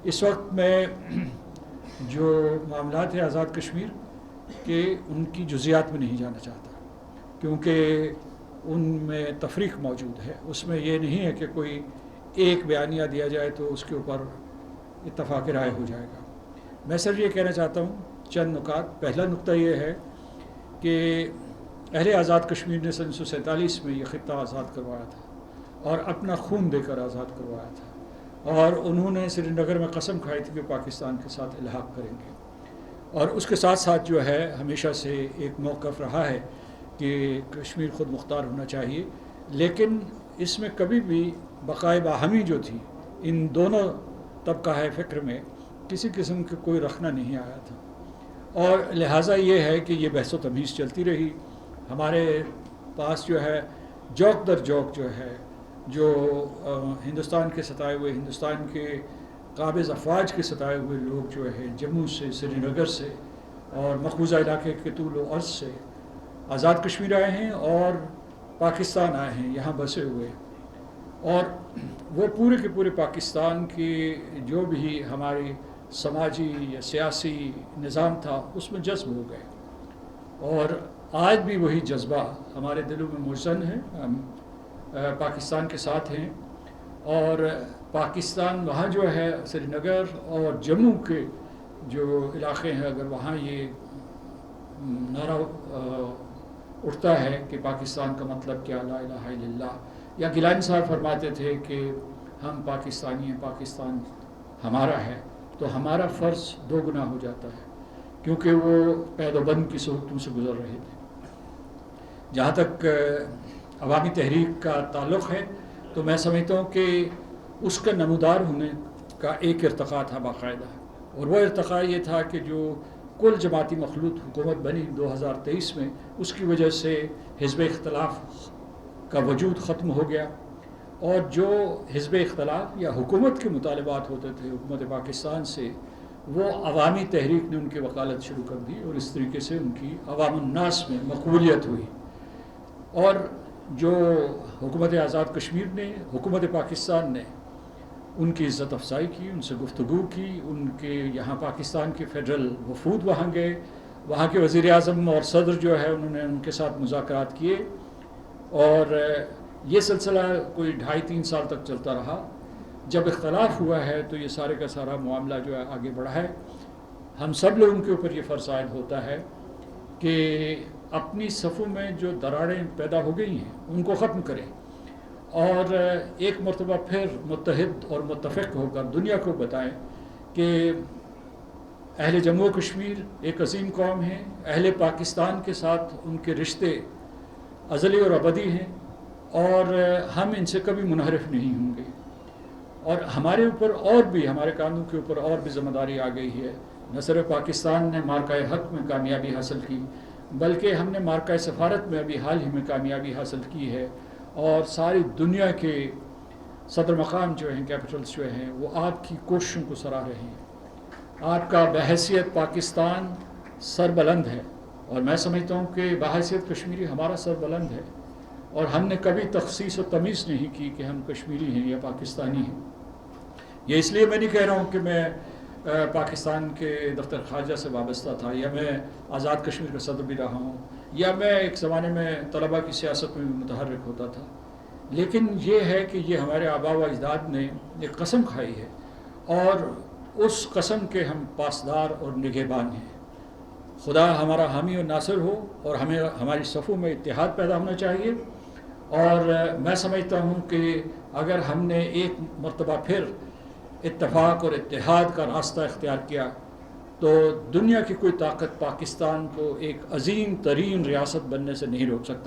اس وقت میں جو معاملات ہیں آزاد کشمیر کے، ان کی جزیات میں نہیں جانا چاہتا، کیونکہ ان میں تفریق موجود ہے۔ اس میں یہ نہیں ہے کہ کوئی ایک بیانیہ دیا جائے تو اس کے اوپر اتفاق رائے ہو جائے گا۔ میں صرف یہ کہنا چاہتا ہوں چند نکات۔ پہلا نقطہ یہ ہے کہ اہل آزاد کشمیر نے 1947 میں یہ خطہ آزاد کروایا تھا اور اپنا خون دے کر آزاد کروایا تھا، اور انہوں نے سری نگر میں قسم کھائی تھی کہ پاکستان کے ساتھ الحاق کریں گے، اور اس کے ساتھ ساتھ جو ہے ہمیشہ سے ایک موقف رہا ہے کہ کشمیر خود مختار ہونا چاہیے، لیکن اس میں کبھی بھی بقائے باہمی جو تھی ان دونوں طبقہ فکر میں کسی قسم کی کوئی رخنہ نہیں آیا تھا، اور لہٰذا یہ ہے کہ یہ بحث و تمیز چلتی رہی۔ ہمارے پاس جو ہے جوک در جوک جو ہے، جو ہندوستان کے ستائے ہوئے، ہندوستان کے قابض افواج کے ستائے ہوئے لوگ جو ہے جموں سے، سری نگر سے اور مقبوضہ علاقے کے طول و عرض سے آزاد کشمیر آئے ہیں اور پاکستان آئے ہیں، یہاں بسے ہوئے، اور وہ پورے کے پورے پاکستان کی جو بھی ہماری سماجی یا سیاسی نظام تھا اس میں جذب ہو گئے، اور آج بھی وہی جذبہ ہمارے دلوں میں مجزن ہے۔ ہم پاکستان کے ساتھ ہیں، اور پاکستان وہاں جو ہے سری نگر اور جموں کے جو علاقے ہیں، اگر وہاں یہ نعرہ اٹھتا ہے کہ پاکستان کا مطلب کیا، لا الہ الا اللہ، یا گیلانی صاحب فرماتے تھے کہ ہم پاکستانی ہیں، پاکستان ہمارا ہے، تو ہمارا فرض دو گنا ہو جاتا ہے، کیونکہ وہ قید و بند کی صورتوں سے گزر رہے تھے۔ جہاں تک عوامی تحریک کا تعلق ہے تو میں سمجھتا ہوں کہ اس کا نمودار ہونے کا ایک ارتقاء تھا باقاعدہ، اور وہ ارتقاء یہ تھا کہ جو کل جماعتی مخلوط حکومت بنی 2023 میں، اس کی وجہ سے حزب اختلاف کا وجود ختم ہو گیا، اور جو حزب اختلاف یا حکومت کے مطالبات ہوتے تھے حکومت پاکستان سے، وہ عوامی تحریک نے ان کی وکالت شروع کر دی، اور اس طریقے سے ان کی عوام الناس میں مقبولیت ہوئی، اور جو حکومت آزاد کشمیر نے، حکومت پاکستان نے ان کی عزت افزائی کی، ان سے گفتگو کی، ان کے یہاں پاکستان کے فیڈرل وفود وہاں گئے، وہاں کے وزیر اعظم اور صدر جو ہے انہوں نے ان کے ساتھ مذاکرات کیے، اور یہ سلسلہ کوئی 2.5-3 سال تک چلتا رہا۔ جب اختلاف ہوا ہے تو یہ سارے کا سارا معاملہ جو ہے آگے بڑھا ہے۔ ہم سب لوگوں کے اوپر یہ فرض عائد ہوتا ہے کہ اپنی صفوں میں جو دراڑیں پیدا ہو گئی ہیں ان کو ختم کریں، اور ایک مرتبہ پھر متحد اور متفق ہو کر دنیا کو بتائیں کہ اہل جموں و کشمیر ایک عظیم قوم ہے، اہل پاکستان کے ساتھ ان کے رشتے ازلی اور ابدی ہیں، اور ہم ان سے کبھی منحرف نہیں ہوں گے، اور ہمارے اوپر اور بھی، ہمارے کانوں کے اوپر اور بھی ذمہ داری آ گئی ہے۔ نہ صرف پاکستان نے مارکہ حق میں کامیابی حاصل کی، بلکہ ہم نے مارکہ سفارت میں ابھی حال ہی میں کامیابی حاصل کی ہے، اور ساری دنیا کے صدر مقام جو ہیں، کیپٹلز جو ہیں، وہ آپ کی کوششوں کو سراہ رہے ہیں۔ آپ کا بحیثیت پاکستان سر بلند ہے، اور میں سمجھتا ہوں کہ بحیثیت کشمیری ہمارا سر بلند ہے، اور ہم نے کبھی تخصیص و تمیز نہیں کی کہ ہم کشمیری ہیں یا پاکستانی ہیں۔ یہ اس لیے میں نہیں کہہ رہا ہوں کہ میں پاکستان کے دفتر خارجہ سے وابستہ تھا، یا میں آزاد کشمیر کا صدر بھی رہا ہوں، یا میں ایک زمانے میں طلباء کی سیاست میں بھی متحرک ہوتا تھا، لیکن یہ ہے کہ یہ ہمارے آباء و اجداد نے ایک قسم کھائی ہے، اور اس قسم کے ہم پاسدار اور نگہبان ہیں۔ خدا ہمارا حامی اور ناصر ہو، اور ہمیں ہماری صفوں میں اتحاد پیدا ہونا چاہیے، اور میں سمجھتا ہوں کہ اگر ہم نے ایک مرتبہ پھر اتفاق اور اتحاد کا راستہ اختیار کیا تو دنیا کی کوئی طاقت پاکستان کو ایک عظیم ترین ریاست بننے سے نہیں روک سکتا۔